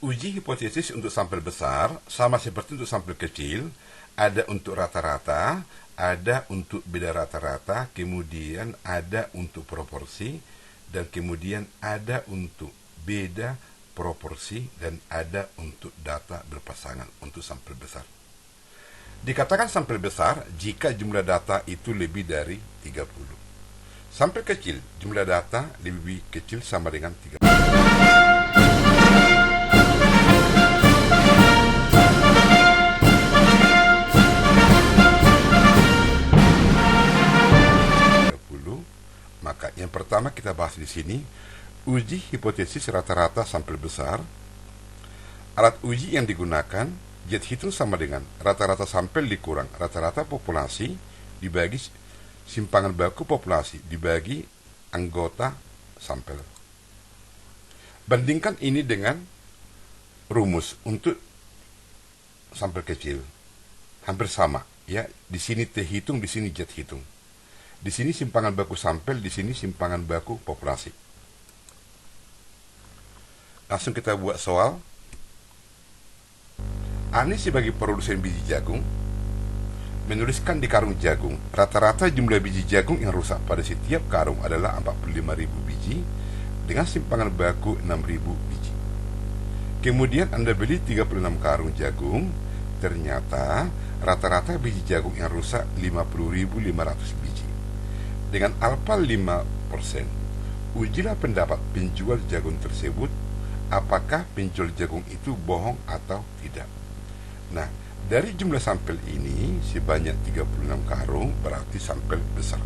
Uji hipotesis untuk sampel besar sama seperti untuk sampel kecil, ada untuk rata-rata, ada untuk beda rata-rata, kemudian ada untuk proporsi, dan kemudian ada untuk beda proporsi, dan ada untuk data berpasangan untuk sampel besar. Dikatakan sampel besar jika jumlah data itu lebih dari 30. Sampel kecil, jumlah data lebih kecil sama dengan 30. Maka yang pertama kita bahas di sini, uji hipotesis rata-rata sampel besar. Alat uji yang digunakan, jet hitung sama dengan rata-rata sampel dikurang rata-rata populasi dibagi simpangan baku populasi dibagi anggota sampel. Bandingkan ini dengan rumus untuk sampel kecil. Hampir sama, ya. Di sini T hitung, di sini jet hitung. Di sini simpangan baku sampel, di sini simpangan baku populasi. Langsung kita buat soal. Ani sebagai produsen biji jagung menuliskan di karung jagung, rata-rata jumlah biji jagung yang rusak pada setiap karung adalah 45.000 biji dengan simpangan baku 6.000 biji. Kemudian Anda beli 36 karung jagung, ternyata rata-rata biji jagung yang rusak 50.500 biji. Dengan alfa 5%, ujilah pendapat penjual jagung tersebut, apakah penjual jagung itu bohong atau tidak. Nah, dari jumlah sampel ini sebanyak 36 karung berarti sampel besar.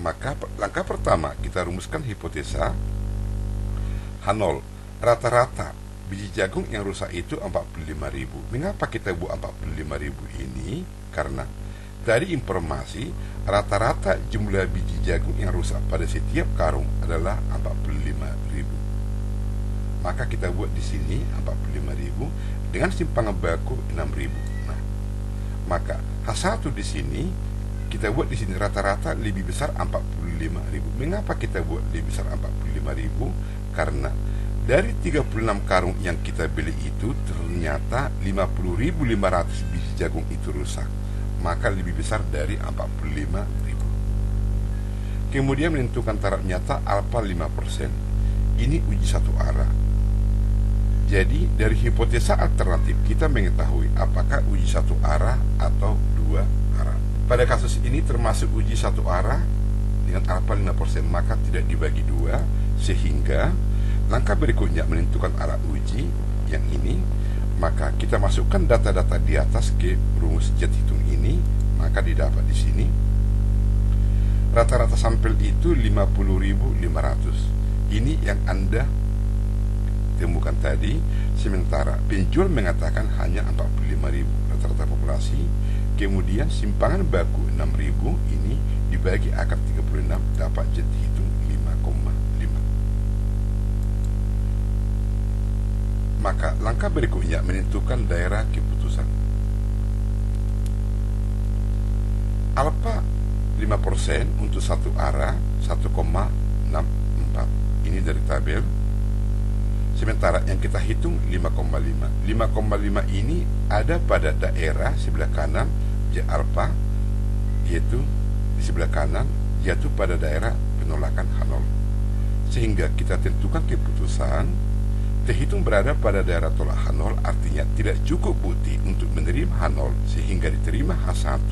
Maka langkah pertama kita rumuskan hipotesa H0. Rata-rata biji jagung yang rusak itu 45.000. Mengapa kita buat 45.000 ini? Karena dari informasi rata-rata jumlah biji jagung yang rusak pada setiap karung adalah 45.000. Maka kita buat di sini 45.000 dengan simpangan baku 6.000. Nah, maka H1 di sini kita buat di sini rata-rata lebih besar 45.000. Mengapa kita buat lebih besar 45.000? Karena dari 36 karung yang kita beli itu ternyata 50.500 biji jagung itu rusak. Maka lebih besar dari 45.000. Kemudian menentukan taraf nyata alfa 5%. Ini uji satu arah. Jadi dari hipotesa alternatif kita mengetahui apakah uji satu arah atau dua arah. Pada kasus ini termasuk uji satu arah dengan alfa 5%, maka tidak dibagi dua, sehingga langkah berikutnya menentukan arah uji yang ini. Maka kita masukkan data-data di atas ke rumus jet hitung ini, maka didapat di sini rata-rata sampel itu 50.500. Ini yang Anda temukan tadi, sementara penjual mengatakan hanya 45.000 rata-rata populasi. Kemudian simpangan baku 6.000 ini dibagi akar 36 dapat jet hitung 5,5. Maka langkah berikutnya menentukan daerah keputusan. Alfa 5% untuk satu arah 1,64. Ini dari tabel. Sementara yang kita hitung 5,5. 5,5 ini ada pada daerah sebelah kanan J alfa, yaitu di sebelah kanan, yaitu pada daerah penolakan H0. Sehingga kita tentukan keputusan terhitung berada pada daerah tolak H0, artinya tidak cukup bukti untuk menerima H0 sehingga diterima H1,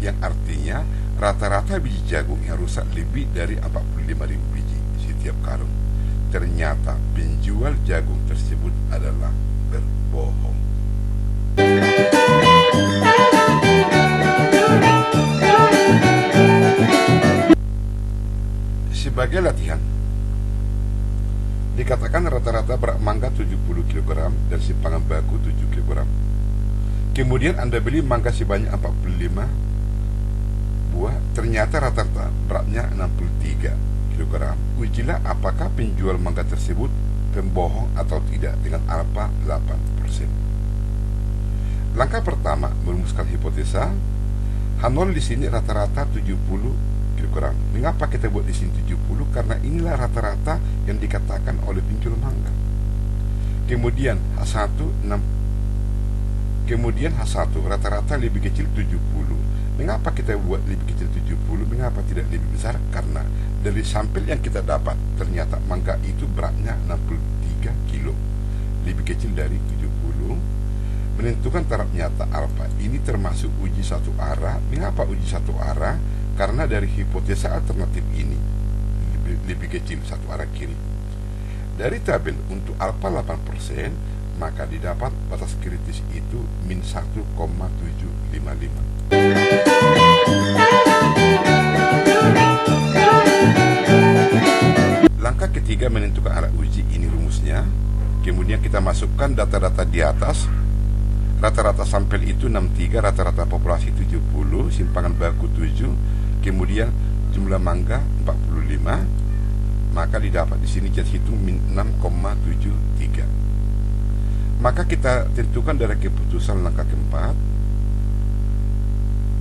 yang artinya rata-rata biji jagung yang rusak lebih dari 45.000 biji setiap karung. Ternyata penjual jagung tersebut adalah berbohong. Sebagai latihan, dikatakan rata-rata berat mangga 70 kg dan simpangan baku 7 kg. Kemudian Anda beli mangga sebanyak 45 buah, ternyata rata-rata beratnya 63 kg. Ujilah apakah penjual mangga tersebut pembohong atau tidak dengan alfa 8%. Langkah pertama merumuskan hipotesa H0 di sini rata-rata 70 kg. Mengapa kita buat di sini 70? Karena inilah rata-rata yang dikatakan oleh penjual mangga. Kemudian H1 rata-rata lebih kecil 70. Mengapa kita buat lebih kecil 70? Mengapa tidak lebih besar? Karena dari sampel yang kita dapat ternyata mangga itu beratnya 63 kilo, lebih kecil dari 70. Menentukan taraf nyata alfa ini termasuk uji satu arah. Mengapa uji satu arah? Karena dari hipotesa alternatif ini lebih kecil satu arah kiri. Dari tabel untuk alfa 8%, maka didapat batas kritis itu min 1,755. Langkah ketiga menentukan arah uji, ini rumusnya. Kemudian kita masukkan data-data di atas. Rata-rata sampel itu 63, rata-rata populasi 70, simpangan baku 7, kemudian jumlah mangga 45, maka didapat di sini jas hitung min 6,73. Maka kita tentukan dari keputusan langkah keempat.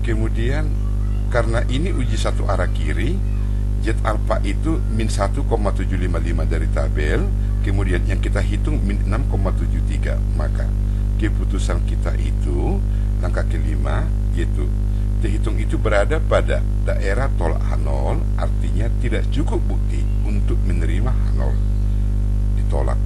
Kemudian karena ini uji satu arah kiri, jet alfa itu min 1,755 dari tabel, kemudian yang kita hitung min 6,73. Maka keputusan kita itu langkah kelima, yaitu terhitung itu berada pada daerah tolak H0, artinya tidak cukup bukti untuk menerima H0, ditolak.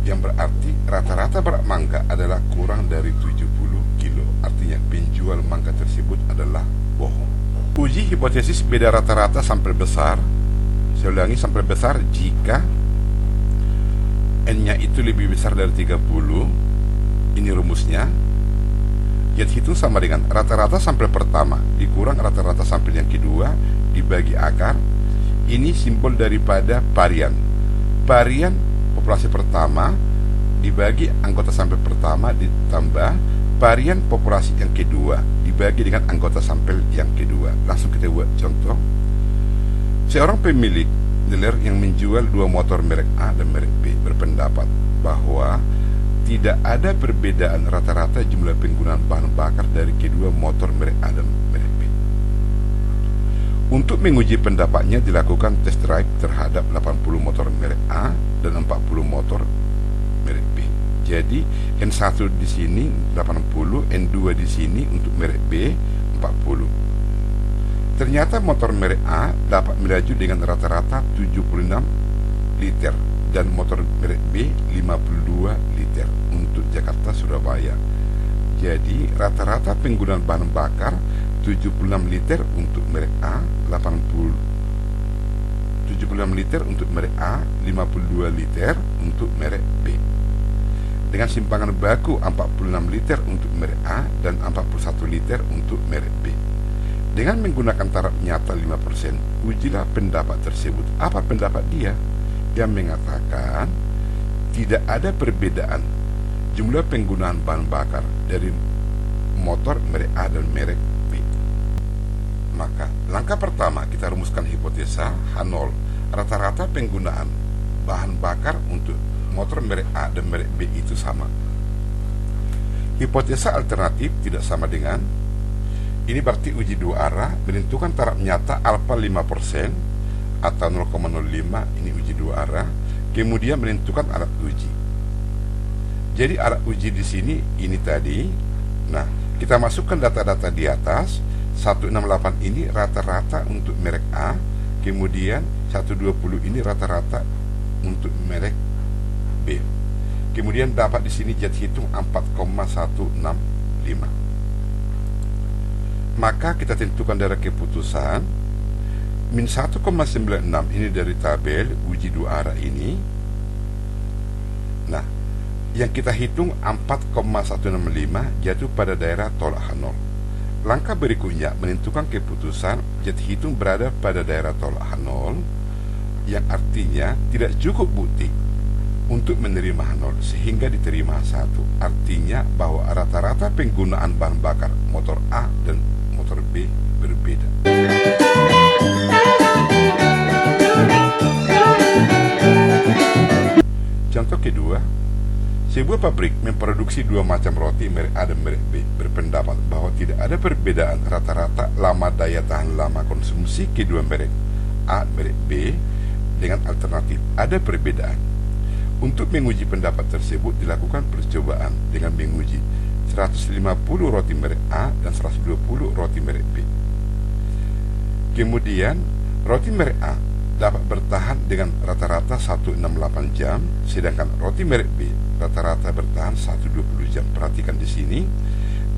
Yang berarti rata-rata berat mangga adalah kurang dari 70 kilo, artinya penjual mangga tersebut adalah bohong. Uji hipotesis beda rata-rata sampel besar. Saya ulangi, sampel besar jika N-nya itu lebih besar dari 30. Ini rumusnya. Jadi hitung sama dengan rata-rata sampel pertama dikurang rata-rata sampel yang kedua dibagi akar. Ini simbol daripada varian. Varian populasi pertama dibagi anggota sampel pertama ditambah varian populasi yang kedua dibagi dengan anggota sampel yang kedua. Langsung kita buat contoh. Seorang pemilik dealer yang menjual dua motor merek A dan merek B berpendapat bahwa tidak ada perbedaan rata-rata jumlah penggunaan bahan bakar dari kedua motor merek A dan merek B. Untuk menguji pendapatnya dilakukan test drive terhadap 80 motor merek A dan 40 motor merek B. Jadi N1 di sini 80, N2 di sini untuk merek B 40. Ternyata motor merek A dapat melaju dengan rata-rata 76 liter dan motor merek B 52 liter untuk Jakarta Surabaya. Jadi rata-rata penggunaan bahan bakar 76 liter untuk merek A, 76 liter untuk merek A, 52 liter untuk merek B. Dengan simpangan baku 46 liter untuk merek A dan 41 liter untuk merek B. Dengan menggunakan taraf nyata 5%, ujilah pendapat tersebut. Apa pendapat dia? Yang mengatakan tidak ada perbedaan jumlah penggunaan bahan bakar dari motor merek A dan merek B. Maka langkah pertama kita rumuskan hipotesa H0. Rata-rata penggunaan bahan bakar untuk motor merek A dan merek B itu sama. Hipotesa alternatif tidak sama dengan ini, berarti uji dua arah menentukan taraf nyata alfa 5% atau 0,05. Ini uji dua arah. Kemudian menentukan alat uji. Jadi alat uji di sini ini tadi. Nah, kita masukkan data-data di atas. 168 ini rata-rata untuk merek A, kemudian 120 ini rata-rata untuk merek B. Kemudian dapat di sini jet hitung 4,165. Maka kita tentukan dari keputusan min 1,96 ini dari tabel uji dua arah ini. Nah, yang kita hitung 4,165 jatuh pada daerah tolak H0. Langkah berikutnya menentukan keputusan jet hitung berada pada daerah tolak H0, yang artinya tidak cukup bukti untuk menerima H0 sehingga diterima H1. Artinya bahwa rata-rata penggunaan bahan bakar motor A dan motor B berbeda. Contoh kedua, sebuah pabrik memproduksi dua macam roti merek A dan merek B berpendapat bahwa tidak ada perbedaan rata-rata lama daya tahan lama konsumsi kedua merek A dan merek B. Dengan alternatif ada perbedaan. Untuk menguji pendapat tersebut dilakukan percobaan dengan menguji 150 roti merek A dan 120 roti merek B. Kemudian roti merek A dapat bertahan dengan rata-rata 168 jam, sedangkan roti merek B rata-rata bertahan 120 jam. Perhatikan di sini.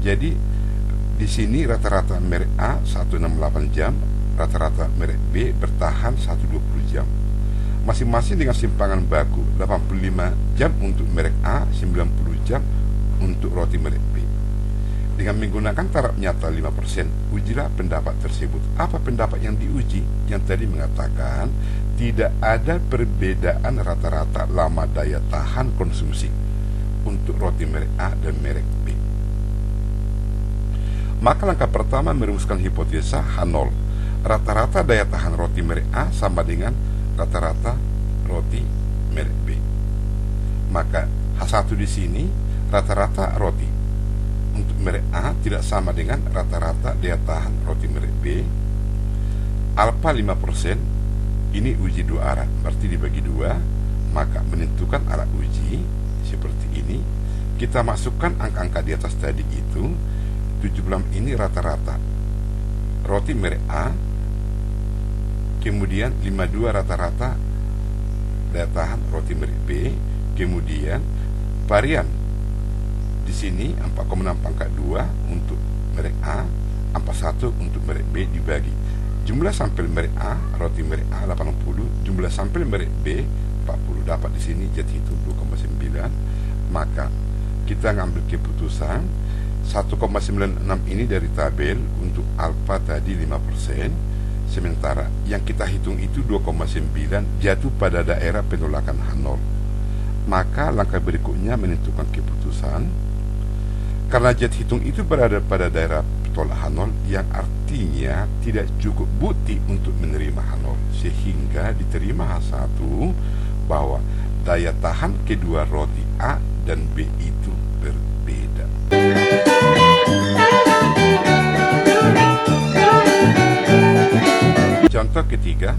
Jadi di sini rata-rata merek A 168 jam, rata-rata merek B bertahan 120 jam. Masing-masing dengan simpangan baku 85 jam untuk merek A, 90 jam untuk roti merek B. Dengan menggunakan taraf nyata 5%, ujilah pendapat tersebut. Apa pendapat yang diuji? Yang tadi mengatakan tidak ada perbedaan rata-rata lama daya tahan konsumsi untuk roti merek A dan merek B. Maka langkah pertama merumuskan hipotesa H0. Rata-rata daya tahan roti merek A sama dengan rata-rata roti merek B. Maka H1 di sini rata-rata roti untuk merek A tidak sama dengan rata-rata daya tahan roti merek B. Alfa 5%, ini uji dua arah, berarti dibagi dua, maka menentukan arah uji seperti ini. Kita masukkan angka-angka di atas tadi itu. 76 ini rata-rata roti merek A, kemudian 52 rata-rata daya tahan roti merek B, kemudian varian di sini 4,6 pangkat 2 untuk merek A, 41 untuk merek B dibagi jumlah sampel merek A, roti merek A 80, jumlah sampel merek B 40. Dapat di sini jadi hitung 2,9. Maka kita ngambil keputusan 1,96 ini dari tabel untuk alfa tadi 5%, sementara yang kita hitung itu 2,9 jatuh pada daerah penolakan H0. Maka langkah berikutnya menentukan keputusan. Karena jet hitung itu berada pada daerah penolak H0, yang artinya tidak cukup bukti untuk menerima H0, sehingga diterima H1 bahwa daya tahan kedua roti A dan B itu berbeda. Contoh ketiga,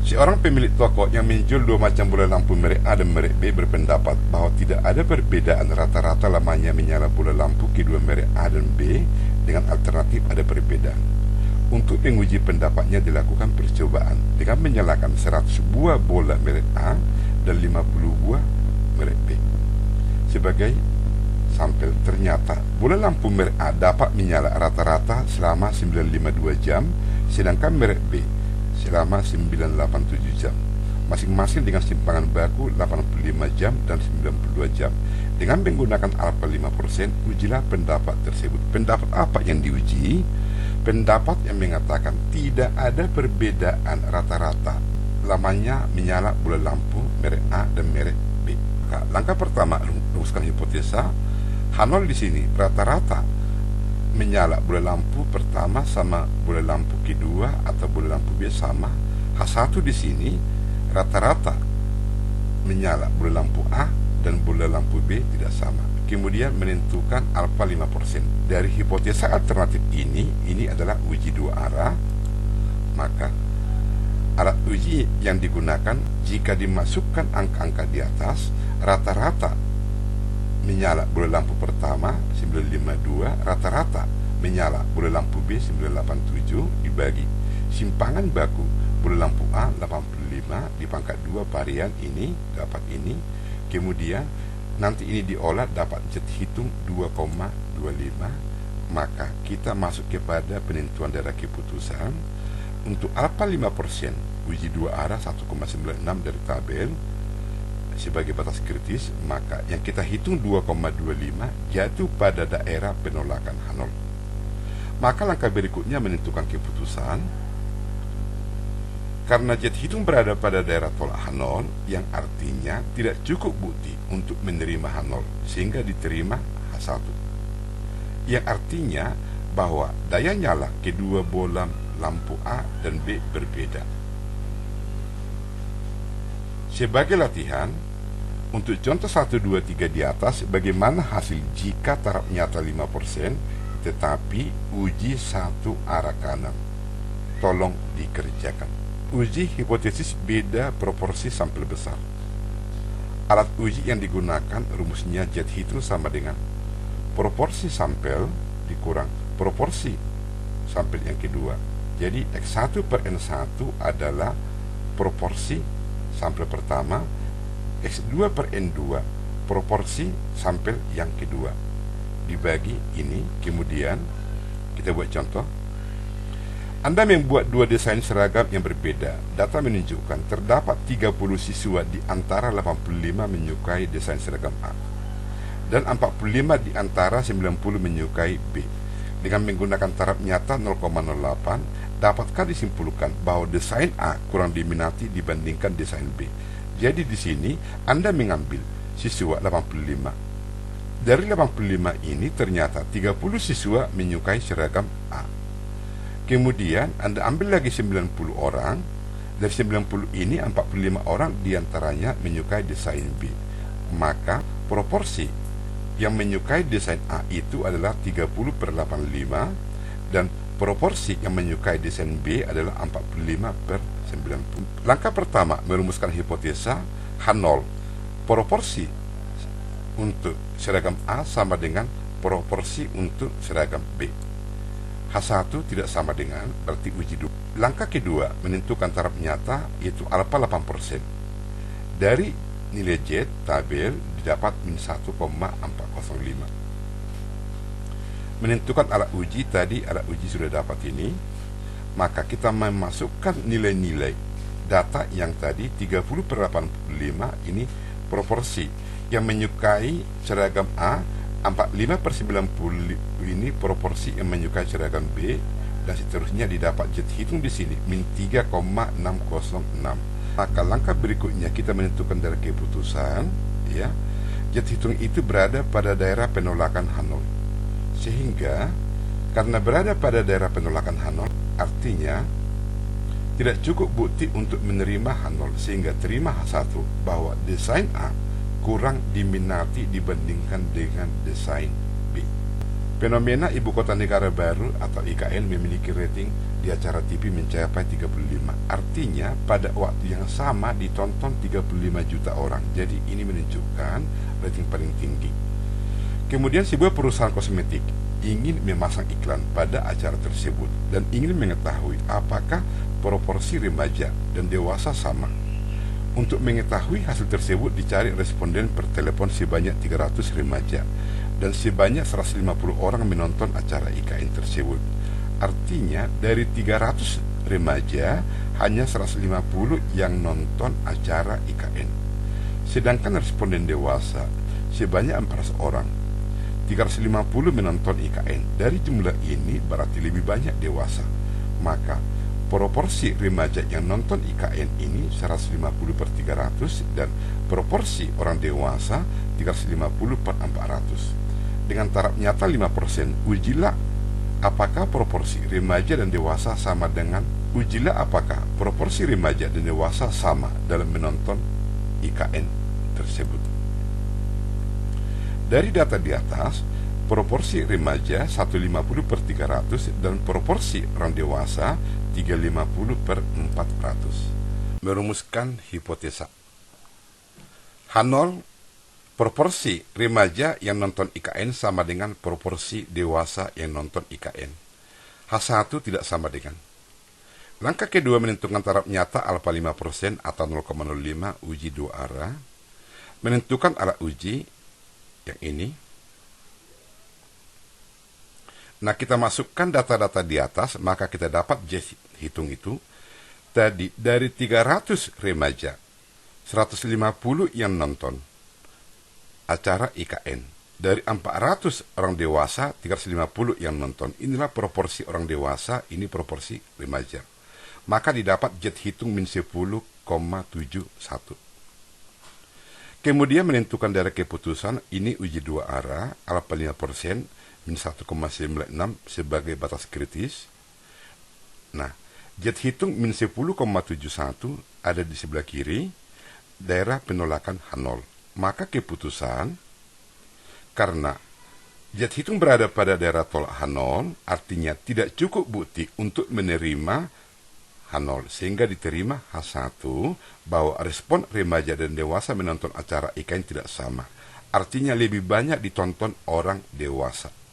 seorang pemilik toko yang menjual dua macam bola lampu merek A dan merek B berpendapat bahwa tidak ada perbedaan rata-rata lamanya menyala bola lampu kedua merek A dan B, dengan alternatif ada perbedaan. Untuk menguji pendapatnya dilakukan percobaan dengan menyalakan 100 buah bola merek A dan 50 buah merek B sebagai sampel. Ternyata bola lampu merek A dapat menyala rata-rata selama 952 jam, sedangkan merek B selama 987 jam, masing-masing dengan simpangan baku 85 jam dan 92 jam. Dengan menggunakan alfa 5%, ujilah pendapat tersebut. Pendapat apa yang diuji? Pendapat yang mengatakan tidak ada perbedaan rata-rata lamanya menyala bola lampu merek A dan merek B. Langkah pertama, rumuskan hipotesa H0 di sini rata-rata menyala bola lampu pertama sama bola lampu kedua atau bola lampu B sama. H1 di sini rata-rata menyala bola lampu A dan bola lampu B tidak sama. Kemudian menentukan alfa 5%. Dari hipotesa alternatif ini adalah uji dua arah. Maka alat uji yang digunakan jika dimasukkan angka-angka di atas, rata-rata menyala bola lampu pertama 952, rata-rata menyala bola lampu B 987 dibagi simpangan baku bola lampu A 85 dipangkat 2 varian ini dapat ini. Kemudian nanti ini diolah dapat jet hitung 2,25. Maka kita masuk kepada penentuan daerah keputusan. Untuk alfa 5% uji dua arah 1,96 dari tabel sebagai batas kritis, maka yang kita hitung 2,25 jatuh pada daerah penolakan H0. Maka langkah berikutnya menentukan keputusan. Karena jet hitung berada pada daerah tolak H0, yang artinya tidak cukup bukti untuk menerima H0, sehingga diterima H1, yang artinya bahwa daya nyala kedua bola lampu A dan B berbeda. Sebagai latihan, untuk contoh 1, 2, 3 di atas, bagaimana hasil jika taraf nyata 5%, tetapi uji satu arah kanan? Tolong dikerjakan. uji hipotesis beda proporsi sampel besar. Alat uji yang digunakan rumusnya jet hitung sama dengan proporsi sampel dikurang proporsi sampel yang kedua. Jadi X1 per N1 adalah proporsi sampel pertama, X2 per N2 proporsi sampel yang kedua. Dibagi ini, kemudian kita buat contoh. Anda membuat dua desain seragam yang berbeda. Data menunjukkan terdapat 30 siswa di antara 85 menyukai desain seragam A dan 45 di antara 90 menyukai B. Dengan menggunakan taraf nyata 0,08, dapatkah disimpulkan bahwa desain A kurang diminati dibandingkan desain B. Jadi di sini Anda mengambil siswa 85. Dari 85 ini ternyata 30 siswa menyukai seragam A. Kemudian Anda ambil lagi 90 orang. Dari 90 ini 45 orang diantaranya menyukai desain B. Maka proporsi yang menyukai desain A itu adalah 30 per 85, dan proporsi yang menyukai desain B adalah 45 per 90. Langkah pertama merumuskan hipotesa H0. Proporsi untuk seragam A sama dengan proporsi untuk seragam B. H1 tidak sama dengan, berarti uji dulu. Langkah kedua menentukan taraf nyata, yaitu alfa 8%. Dari nilai Z tabel didapat min 1,405. Menentukan alat uji, tadi alat uji sudah dapat ini. Maka kita memasukkan nilai-nilai data yang tadi 30 per 85 ini proporsi yang menyukai seragam A, 45 per 90 ini proporsi yang menyukai seragam B, dan seterusnya didapat jet hitung di sini min 3,606. Maka langkah berikutnya kita menentukan dari keputusan, ya. Jet hitung itu berada pada daerah penolakan H0. Sehingga karena berada pada daerah penolakan H0, artinya tidak cukup bukti untuk menerima H0, sehingga terima H1 bahwa desain A kurang diminati dibandingkan dengan desain B. Fenomena Ibu Kota Negara Baru atau IKN memiliki rating di acara TV mencapai 35. Artinya pada waktu yang sama ditonton 35 juta orang. Jadi ini menunjukkan rating paling tinggi. Kemudian sebuah perusahaan kosmetik ingin memasang iklan pada acara tersebut dan ingin mengetahui apakah proporsi remaja dan dewasa sama. Untuk mengetahui hasil tersebut dicari responden per telepon sebanyak 300 remaja dan sebanyak 150 orang menonton acara IKN tersebut. Artinya dari 300 remaja hanya 150 yang nonton acara IKN. Sedangkan responden dewasa sebanyak 400 orang, 350 menonton IKN. Dari jumlah ini berarti lebih banyak dewasa. Maka proporsi remaja yang nonton IKN ini 150 per 300 dan proporsi orang dewasa 350 per 400. Dengan taraf nyata 5%, ujilah apakah proporsi remaja dan dewasa sama dengan proporsi remaja dan dewasa sama dalam menonton IKN tersebut. Dari data di atas, proporsi remaja 150 per 300 dan proporsi orang dewasa 350 per 400. Merumuskan hipotesa H0, proporsi remaja yang nonton IKN sama dengan proporsi dewasa yang nonton IKN. H1 tidak sama dengan. Langkah kedua menentukan taraf nyata alfa 5% atau 0,05 uji dua arah. Menentukan alat uji yang ini. Nah, kita masukkan data-data di atas, maka kita dapat jet hitung itu. Tadi dari 300 remaja, 150 yang nonton acara IKN. Dari 400 orang dewasa, 350 yang nonton. Inilah proporsi orang dewasa, ini proporsi remaja. Maka didapat jet hitung min 10,71. Kemudian menentukan dari keputusan, ini uji dua arah, alfa 5%, min 1,96 sebagai batas kritis. Nah, jet hitung min 10,71 ada di sebelah kiri, daerah penolakan H0. Maka keputusan, karena jet hitung berada pada daerah tolak H0, artinya tidak cukup bukti untuk menerima H0, sehingga diterima H1 bahwa respon remaja dan dewasa menonton acara IKN tidak sama. Artinya lebih banyak ditonton orang dewasa.